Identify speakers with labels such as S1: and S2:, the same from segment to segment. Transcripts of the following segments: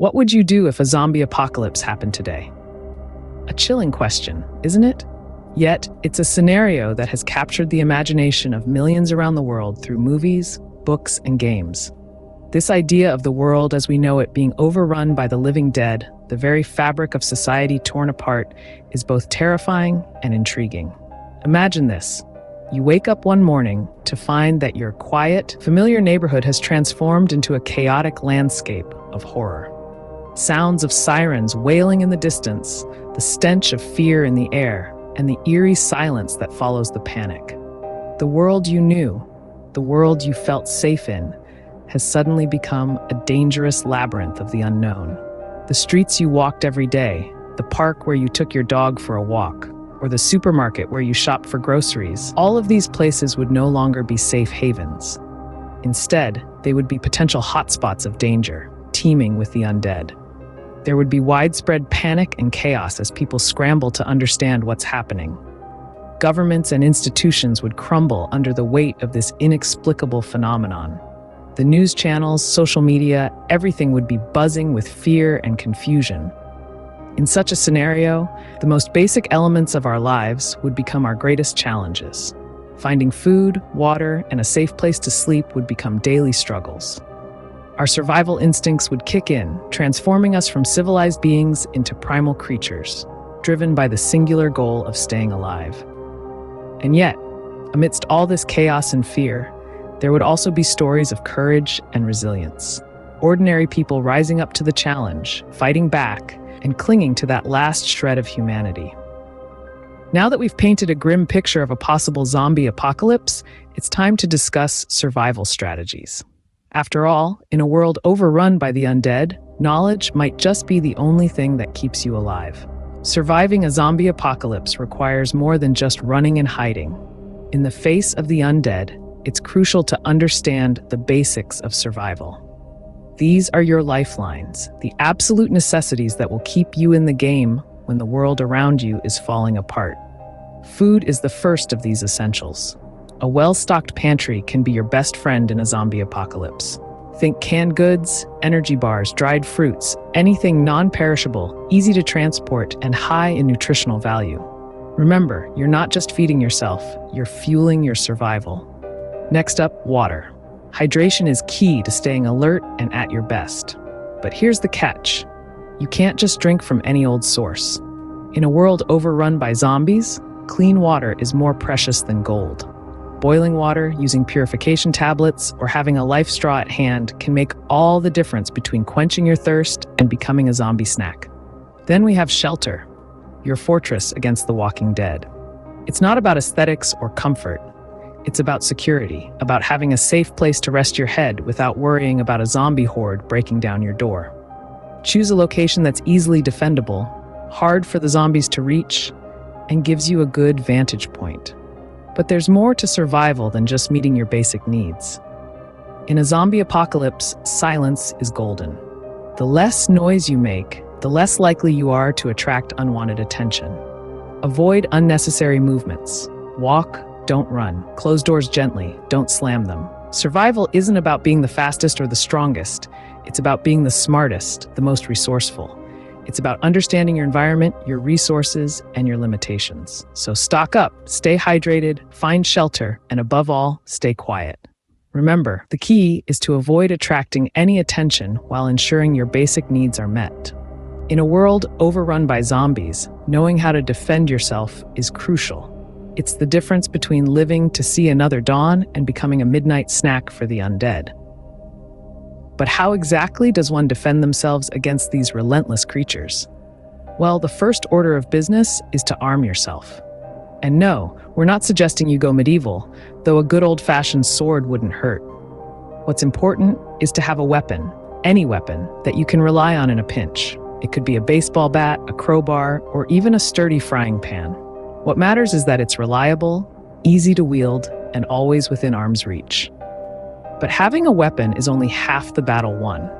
S1: What would you do if a zombie apocalypse happened today? A chilling question, isn't it? Yet, it's a scenario that has captured the imagination of millions around the world through movies, books, and games. This idea of the world as we know it being overrun by the living dead, the very fabric of society torn apart, is both terrifying and intriguing. Imagine this. You wake up one morning to find that your quiet, familiar neighborhood has transformed into a chaotic landscape of horror. Sounds of sirens wailing in the distance, the stench of fear in the air, and the eerie silence that follows the panic. The world you knew, the world you felt safe in, has suddenly become a dangerous labyrinth of the unknown. The streets you walked every day, the park where you took your dog for a walk, or the supermarket where you shopped for groceries, all of these places would no longer be safe havens. Instead, they would be potential hotspots of danger, teeming with the undead. There would be widespread panic and chaos as people scramble to understand what's happening. Governments and institutions would crumble under the weight of this inexplicable phenomenon. The news channels, social media, everything would be buzzing with fear and confusion. In such a scenario, the most basic elements of our lives would become our greatest challenges. Finding food, water, and a safe place to sleep would become daily struggles. Our survival instincts would kick in, transforming us from civilized beings into primal creatures, driven by the singular goal of staying alive. And yet, amidst all this chaos and fear, there would also be stories of courage and resilience. Ordinary people rising up to the challenge, fighting back, and clinging to that last shred of humanity. Now that we've painted a grim picture of a possible zombie apocalypse, it's time to discuss survival strategies. After all, in a world overrun by the undead, knowledge might just be the only thing that keeps you alive. Surviving a zombie apocalypse requires more than just running and hiding. In the face of the undead, it's crucial to understand the basics of survival. These are your lifelines, the absolute necessities that will keep you in the game when the world around you is falling apart. Food is the first of these essentials. A well-stocked pantry can be your best friend in a zombie apocalypse. Think canned goods, energy bars, dried fruits, anything non-perishable, easy to transport, and high in nutritional value. Remember, you're not just feeding yourself, you're fueling your survival. Next up, water. Hydration is key to staying alert and at your best. But here's the catch. You can't just drink from any old source. In a world overrun by zombies, clean water is more precious than gold. Boiling water, using purification tablets, or having a life straw at hand can make all the difference between quenching your thirst and becoming a zombie snack. Then we have shelter, your fortress against the walking dead. It's not about aesthetics or comfort. It's about security, about having a safe place to rest your head without worrying about a zombie horde breaking down your door. Choose a location that's easily defendable, hard for the zombies to reach, and gives you a good vantage point. But there's more to survival than just meeting your basic needs. In a zombie apocalypse, silence is golden. The less noise you make, the less likely you are to attract unwanted attention. Avoid unnecessary movements. Walk, don't run. Close doors gently, don't slam them. Survival isn't about being the fastest or the strongest. It's about being the smartest, the most resourceful. It's about understanding your environment, your resources, and your limitations. So stock up, stay hydrated, find shelter, and above all, stay quiet. Remember, the key is to avoid attracting any attention while ensuring your basic needs are met. In a world overrun by zombies, knowing how to defend yourself is crucial. It's the difference between living to see another dawn and becoming a midnight snack for the undead. But how exactly does one defend themselves against these relentless creatures? Well, the first order of business is to arm yourself. And no, we're not suggesting you go medieval, though a good old-fashioned sword wouldn't hurt. What's important is to have a weapon, any weapon, that you can rely on in a pinch. It could be a baseball bat, a crowbar, or even a sturdy frying pan. What matters is that it's reliable, easy to wield, and always within arm's reach. But having a weapon is only half the battle won.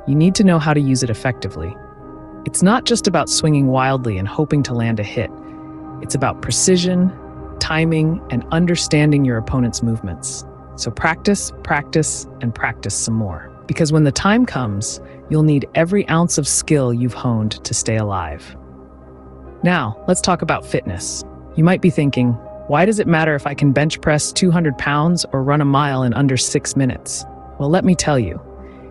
S1: You need to know how to use it effectively. It's not just about swinging wildly and hoping to land a hit. It's about precision, timing, and understanding your opponent's movements. So practice, practice, and practice some more. Because when the time comes, You'll need every ounce of skill you've honed to stay alive. Now, let's talk about fitness. You might be thinking, why does it matter if I can bench press 200 pounds or run a mile in under 6 minutes? Well, let me tell you.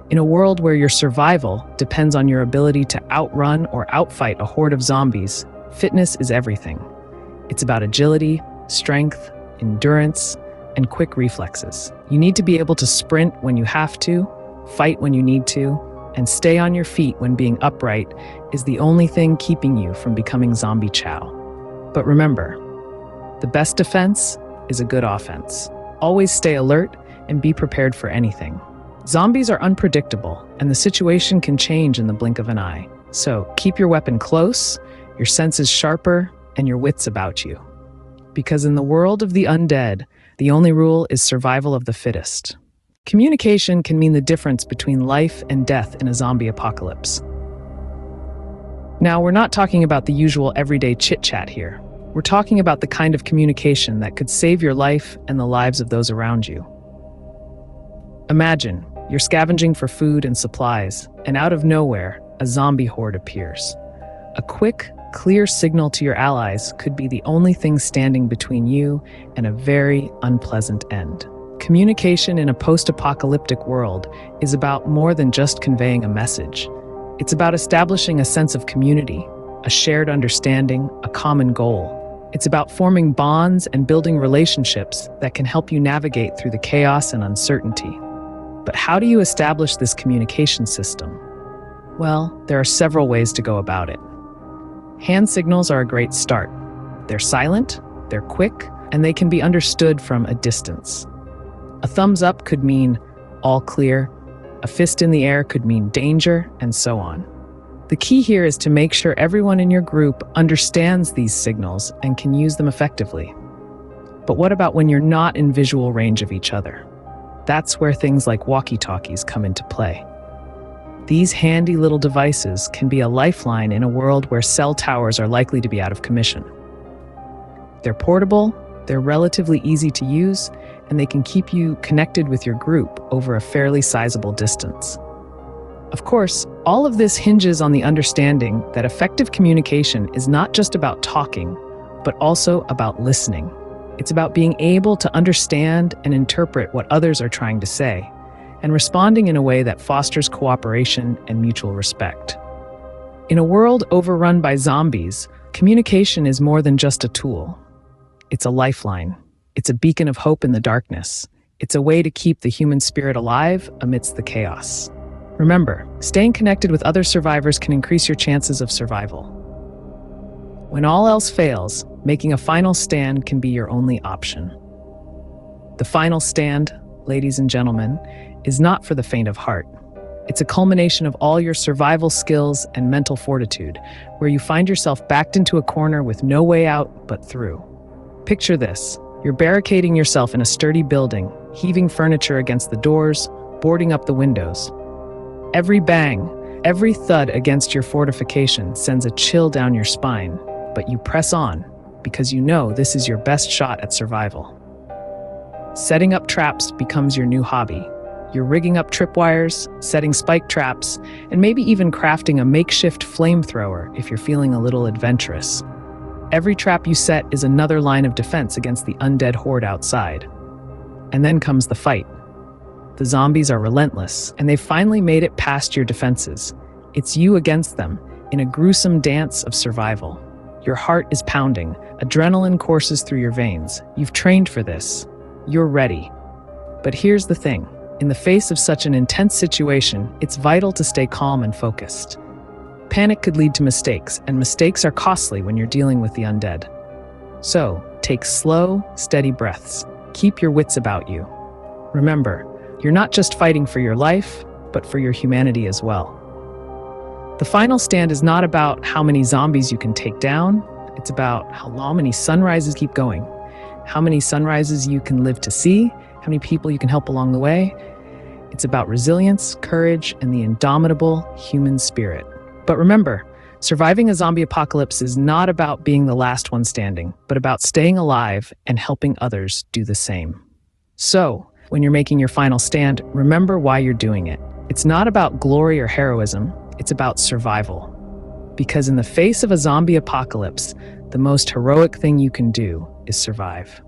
S1: In a world where your survival depends on your ability to outrun or outfight a horde of zombies, fitness is everything. It's about agility, strength, endurance, and quick reflexes. You need to be able to sprint when you have to, fight when you need to, and stay on your feet when being upright is the only thing keeping you from becoming zombie chow. But remember, the best defense is a good offense. Always stay alert and be prepared for anything. Zombies are unpredictable, and the situation can change in the blink of an eye. So keep your weapon close, your senses sharper, and your wits about you. Because in the world of the undead, the only rule is survival of the fittest. Communication can mean the difference between life and death in a zombie apocalypse. Now, we're not talking about the usual everyday chit-chat here. We're talking about the kind of communication that could save your life and the lives of those around you. Imagine, you're scavenging for food and supplies, and out of nowhere, a zombie horde appears. A quick, clear signal to your allies could be the only thing standing between you and a very unpleasant end. Communication in a post-apocalyptic world is about more than just conveying a message. It's about establishing a sense of community, a shared understanding, a common goal. It's about forming bonds and building relationships that can help you navigate through the chaos and uncertainty. But how do you establish this communication system? Well, there are several ways to go about it. Hand signals are a great start. They're silent, they're quick, and they can be understood from a distance. A thumbs up could mean all clear, a fist in the air could mean danger, and so on. The key here is to make sure everyone in your group understands these signals and can use them effectively. But what about when you're not in visual range of each other? That's where things like walkie-talkies come into play. These handy little devices can be a lifeline in a world where cell towers are likely to be out of commission. They're portable, they're relatively easy to use, and they can keep you connected with your group over a fairly sizable distance. Of course, all of this hinges on the understanding that effective communication is not just about talking, but also about listening. It's about being able to understand and interpret what others are trying to say, and responding in a way that fosters cooperation and mutual respect. In a world overrun by zombies, communication is more than just a tool. It's a lifeline. It's a beacon of hope in the darkness. It's a way to keep the human spirit alive amidst the chaos. Remember, staying connected with other survivors can increase your chances of survival. When all else fails, making a final stand can be your only option. The final stand, ladies and gentlemen, is not for the faint of heart. It's a culmination of all your survival skills and mental fortitude, where you find yourself backed into a corner with no way out but through. Picture this. You're barricading yourself in a sturdy building, heaving furniture against the doors, boarding up the windows. Every bang, every thud against your fortification sends a chill down your spine, but you press on because you know this is your best shot at survival. Setting up traps becomes your new hobby. You're rigging up tripwires, setting spike traps, and maybe even crafting a makeshift flamethrower if you're feeling a little adventurous. Every trap you set is another line of defense against the undead horde outside. And then comes the fight. The zombies are relentless, and they've finally made it past your defenses. It's you against them, in a gruesome dance of survival. Your heart is pounding, adrenaline courses through your veins. You've trained for this. You're ready. But here's the thing. In the face of such an intense situation, it's vital to stay calm and focused. Panic could lead to mistakes, and mistakes are costly when you're dealing with the undead. So, take slow, steady breaths. Keep your wits about you. Remember, you're not just fighting for your life, but for your humanity as well. The final stand is not about how many zombies you can take down. It's about how many sunrises keep going, how many sunrises you can live to see, how many people you can help along the way. It's about resilience, courage, and the indomitable human spirit. But remember, surviving a zombie apocalypse is not about being the last one standing, but about staying alive and helping others do the same. So, when you're making your final stand, remember why you're doing it. It's not about glory or heroism, it's about survival. Because in the face of a zombie apocalypse, the most heroic thing you can do is survive.